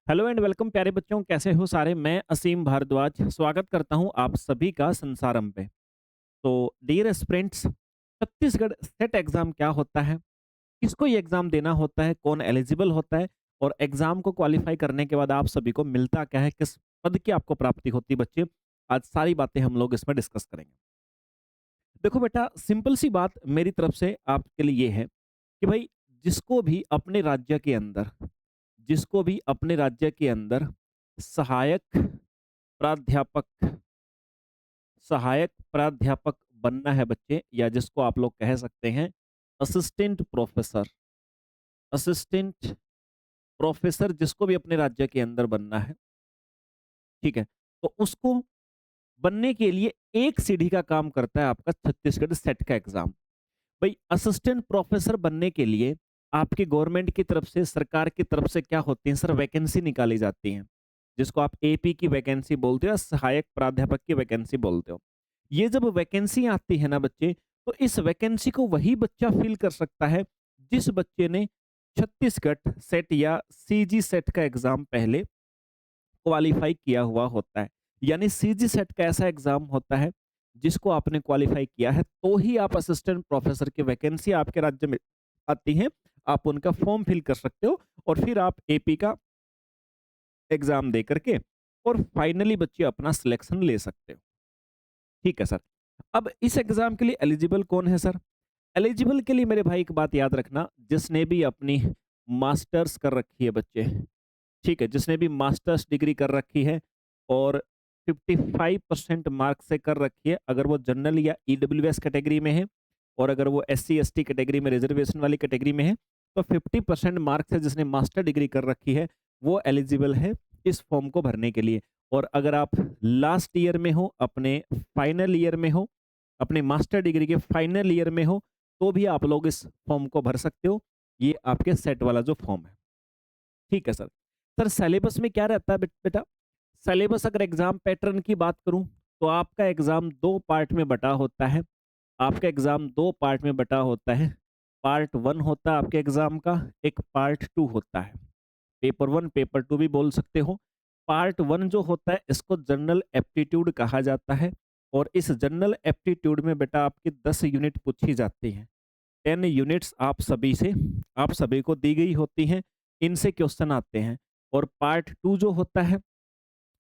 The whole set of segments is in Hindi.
हेलो एंड वेलकम प्यारे बच्चों, कैसे हो सारे। मैं असीम भारद्वाज स्वागत करता हूं आप सभी का संसारम पे। तो dear students, Chhattisgarh SET exam क्या होता है, किसको ये एग्जाम देना होता है, कौन एलिजिबल होता है और एग्जाम को क्वालिफाई करने के बाद आप सभी को मिलता क्या है, किस पद की आपको प्राप्ति होती है बच्चे। आज सारी बातें हम लोग इसमें डिस्कस करेंगे। देखो बेटा, सिंपल सी बात मेरी तरफ से आपके लिए ये है कि भाई जिसको भी अपने राज्य के अंदर जिसको भी अपने राज्य के अंदर सहायक प्राध्यापक सहायक प्राध्यापक बनना है बच्चे, या जिसको आप लोग कह सकते हैं असिस्टेंट प्रोफेसर। असिस्टेंट प्रोफेसर जिसको भी अपने राज्य के अंदर बनना है, ठीक है, तो उसको बनने के लिए एक सीढ़ी का काम करता है आपका छत्तीसगढ़ सेट का एग्जाम। भाई असिस्टेंट प्रोफेसर बनने के लिए आपकी गवर्नमेंट की तरफ से, सरकार की तरफ से क्या होती है सर, वैकेंसी निकाली जाती है, जिसको आप एपी की वैकेंसी बोलते हो या सहायक प्राध्यापक की वैकेंसी बोलते हो। ये जब वैकेंसी आती है ना बच्चे, तो इस वैकेंसी को वही बच्चा फिल कर सकता है जिस बच्चे ने छत्तीसगढ़ सेट या सीजी सेट का एग्जाम पहले क्वालिफाई किया हुआ होता है। यानी सीजी सेट का ऐसा एग्जाम होता है जिसको आपने क्वालिफाई किया है, तो ही आप असिस्टेंट प्रोफेसर की वैकेंसी आपके राज्य में आती है, आप उनका फॉर्म फिल कर सकते हो और फिर आप एपी का एग्जाम दे करके और फाइनली बच्चे अपना सिलेक्शन ले सकते हो। ठीक है सर। अब इस एग्जाम के लिए एलिजिबल कौन है सर? एलिजिबल के लिए मेरे भाई एक बात याद रखना, जिसने भी अपनी मास्टर्स कर रखी है बच्चे, ठीक है, जिसने भी मास्टर्स डिग्री कर रखी है और 55% मार्क्स से कर रखी है, अगर वो जनरल या ईडब्ल्यूएस कैटेगरी में है और अगर वो एससी एसटी कैटेगरी में, रिजर्वेशन वाली कैटेगरी में है, तो 50% मार्क्स से जिसने मास्टर डिग्री कर रखी है वो एलिजिबल है इस फॉर्म को भरने के लिए। और अगर आप लास्ट ईयर में हो, अपने फाइनल ईयर में हो, अपने मास्टर डिग्री के फाइनल ईयर में हो, तो भी आप लोग इस फॉर्म को भर सकते हो। ये आपके सेट वाला जो फॉर्म है, ठीक है सर। सर सिलेबस में क्या रहता है बेटा? सिलेबस अगर एग्जाम पैटर्न की बात करूं तो आपका एग्जाम दो पार्ट में बटा होता है। आपका एग्जाम दो पार्ट में बटा होता है। पार्ट वन होता है आपके एग्जाम का, एक पार्ट टू होता है। पेपर वन पेपर टू भी बोल सकते हो। पार्ट वन जो होता है इसको जनरल एप्टीट्यूड कहा जाता है और इस जनरल एप्टीट्यूड में बेटा आपकी 10 यूनिट पूछी जाती हैं। 10 यूनिट्स आप सभी को दी गई होती हैं, इनसे क्वेश्चन आते हैं। और पार्ट टू जो होता है,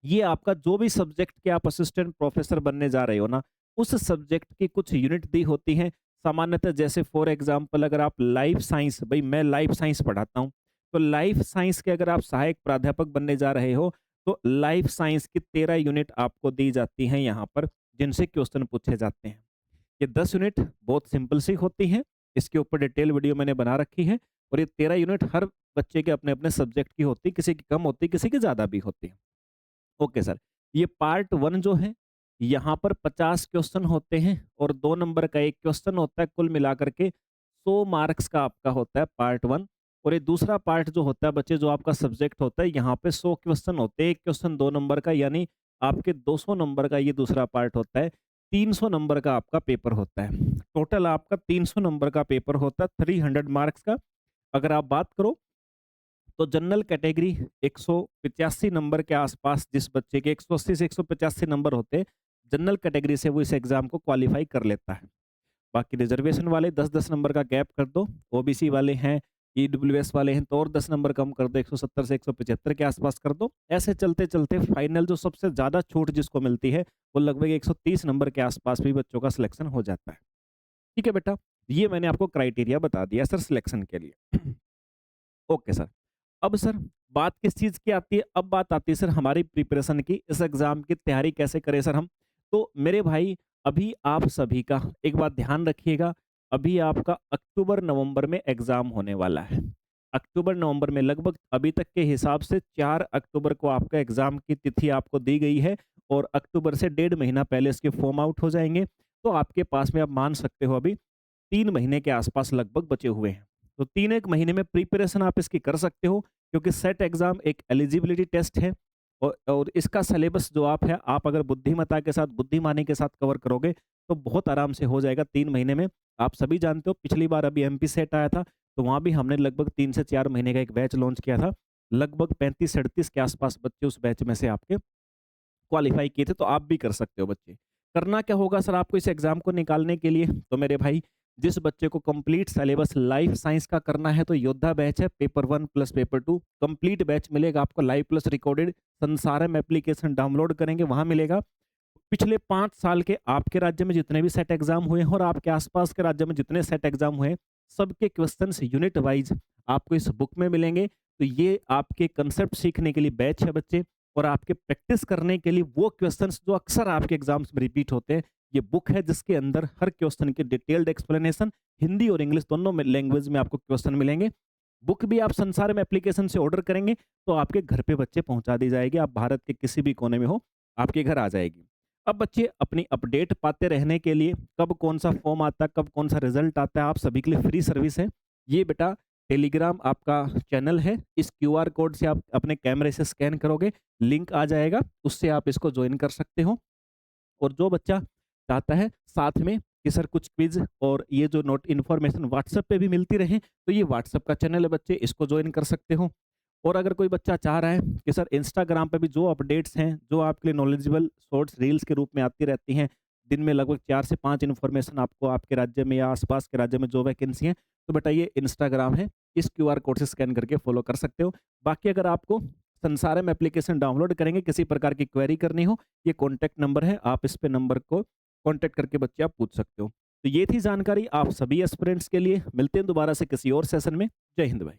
ये आपका जो भी सब्जेक्ट के आप असिस्टेंट प्रोफेसर बनने जा रहे हो ना, उस सब्जेक्ट की कुछ यूनिट दी होती हैं। सामान्यतः जैसे फॉर एग्जांपल अगर आप लाइफ साइंस, भाई मैं लाइफ साइंस पढ़ाता हूँ, तो लाइफ साइंस के अगर आप सहायक प्राध्यापक बनने जा रहे हो, तो लाइफ साइंस की 13 यूनिट आपको दी जाती हैं यहाँ पर, जिनसे क्वेश्चन पूछे जाते हैं। ये 10 यूनिट बहुत सिंपल सी होती हैं, इसके ऊपर डिटेल वीडियो मैंने बना रखी है। और ये 13 यूनिट हर बच्चे के अपने अपने सब्जेक्ट की होती है, किसी की कम होती है, किसी की ज़्यादा भी होती है। Okay sir. ये पार्ट वन जो है, यहाँ पर 50 क्वेश्चन होते हैं और 2 नंबर का एक क्वेश्चन होता है, कुल मिलाकर के 100 मार्क्स का आपका होता है पार्ट वन। और ये दूसरा पार्ट जो होता है बच्चे, जो आपका सब्जेक्ट होता है, यहाँ पे 100 क्वेश्चन होते हैं, एक क्वेश्चन 2 नंबर का, यानी आपके 200 नंबर का ये दूसरा पार्ट होता है। 300 नंबर का आपका पेपर होता है। टोटल आपका 300 नंबर का पेपर होता है, 300 मार्क्स का। अगर आप बात करो तो जनरल कैटेगरी 185 नंबर के आसपास, जिस बच्चे के 180 से 185 नंबर होते हैं, जनरल कैटेगरी से वो इस एग्जाम को क्वालिफाई कर लेता है। बाकी रिजर्वेशन वाले 10-10 नंबर का गैप कर दो, ओबीसी वाले हैं, ईडब्ल्यूएस वाले हैं तो और 10 नंबर कम कर दो, 170 से 175 के आसपास कर दो। ऐसे चलते चलते फाइनल जो सबसे ज्यादा छूट जिसको मिलती है, वो लगभग 130 नंबर के आसपास भी बच्चों का सिलेक्शन हो जाता है। ठीक है बेटा, ये मैंने आपको क्राइटेरिया बता दिया सर सिलेक्शन के लिए। Okay sir. अब सर बात किस चीज़ की आती है? अब बात आती है सर हमारी प्रिपरेशन की, इस एग्ज़ाम की तैयारी कैसे करें सर हम? तो मेरे भाई, अभी आप सभी का एक बात ध्यान रखिएगा, अभी आपका अक्टूबर-नवंबर में एग्ज़ाम होने वाला है। अक्टूबर-नवंबर में लगभग अभी तक के हिसाब से 4 अक्टूबर को आपका एग्ज़ाम की तिथि आपको दी गई है और अक्टूबर से डेढ़ महीना पहले इसके फॉर्म आउट हो जाएँगे। तो आपके पास में आप मान सकते हो अभी 3 महीने के आसपास लगभग बचे हुए हैं। तो 3 एक महीने में प्रिपरेशन आप इसकी कर सकते हो, क्योंकि सेट एग्जाम एक एलिजिबिलिटी टेस्ट है और इसका सिलेबस जो आप है, आप अगर बुद्धिमत्ता के साथ, बुद्धिमानी के साथ कवर करोगे तो बहुत आराम से हो जाएगा 3 महीने में। आप सभी जानते हो पिछली बार अभी एमपी सेट आया था, तो वहाँ भी हमने लगभग 3 से 4 महीने का एक बैच लॉन्च किया था। लगभग 35-37 के आसपास बच्चे उस बैच में से आपके क्वालीफाई किए थे, तो आप भी कर सकते हो बच्चे। करना क्या होगा सर आपको इस एग्ज़ाम को निकालने के लिए? तो मेरे भाई, जिस बच्चे को कंप्लीट सिलेबस लाइफ साइंस का करना है तो योद्धा बैच है, paper 1 plus paper 2 complete batch मिलेगा आपको, live plus recorded. Sansaram application download करेंगे, वहाँ मिलेगा। पिछले 5 साल के आपके राज्य में जितने भी सेट एग्ज़ाम हुए हैं और आपके आस-पास के राज्य में जितने सेट एग्ज़ाम हुए हैं, सबके क्वेश्चन्स यूनिट वाइज़ आपको इस बुक में मिलेंगे। तो ये आपके कांसेप्ट सीखने के लिए बैच है बच्चे, और आपके प्रैक्टिस करने के लिए वो क्वेश्चन्स जो अक्सर आपके एग्ज़ाम्स में रिपीट होते हैं, ये बुक है जिसके अंदर हर क्वेश्चन की डिटेल्ड एक्सप्लेनेशन, हिंदी और इंग्लिश दोनों में लैंग्वेज में आपको क्वेश्चन मिलेंगे। बुक भी आप संसार में एप्लीकेशन से ऑर्डर करेंगे, तो आपके घर पे बच्चे पहुँचा दी जाएगी। आप भारत के किसी भी कोने में हो, आपके घर आ जाएगी। अब बच्चे अपनी अपडेट पाते रहने के लिए कब कौन-सा फॉर्म आता है, कब कौन-सा रिज़ल्ट आता है, आप सभी के लिए फ्री सर्विस है। ये बेटा टेलीग्राम आपका चैनल है, इस क्यूआर कोड से आप अपने कैमरे से स्कैन करोगे, लिंक आ जाएगा, उससे आप इसको जॉइन कर सकते हो। और जो बच्चा चाहता है साथ में कि सर कुछ क्विज़ और ये जो नोट इन्फॉर्मेशन व्हाट्सएप पे भी मिलती रहे, तो ये व्हाट्सएप का चैनल है बच्चे, इसको जॉइन कर सकते हो। और अगर कोई बच्चा चाह रहा है कि सर इंस्टाग्राम पे भी जो अपडेट्स हैं, जो आपके लिए नॉलेजेबल शॉर्ट्स रील्स के रूप में आती रहती हैं, दिन में लगभग 4 से 5 इन्फॉर्मेशन आपको आपके राज्य में या आस-पास के राज्य में जो वैकेंसी है, तो बेटा ये इंस्टाग्राम है, इस क्यूआर कोड से स्कैन करके फॉलो कर सकते हो। बाकी अगर आपको संसारम एप्लीकेशन डाउनलोड करेंगे, किसी प्रकार की क्वेरी करनी हो, ये कॉन्टैक्ट नंबर है, आप इस पे नंबर को कॉन्टैक्ट करके बच्चे आप पूछ सकते हो। तो ये थी जानकारी आप सभी एस्पिरेंट्स के लिए। मिलते हैं दोबारा से किसी और सेशन में। जय हिंद भाई।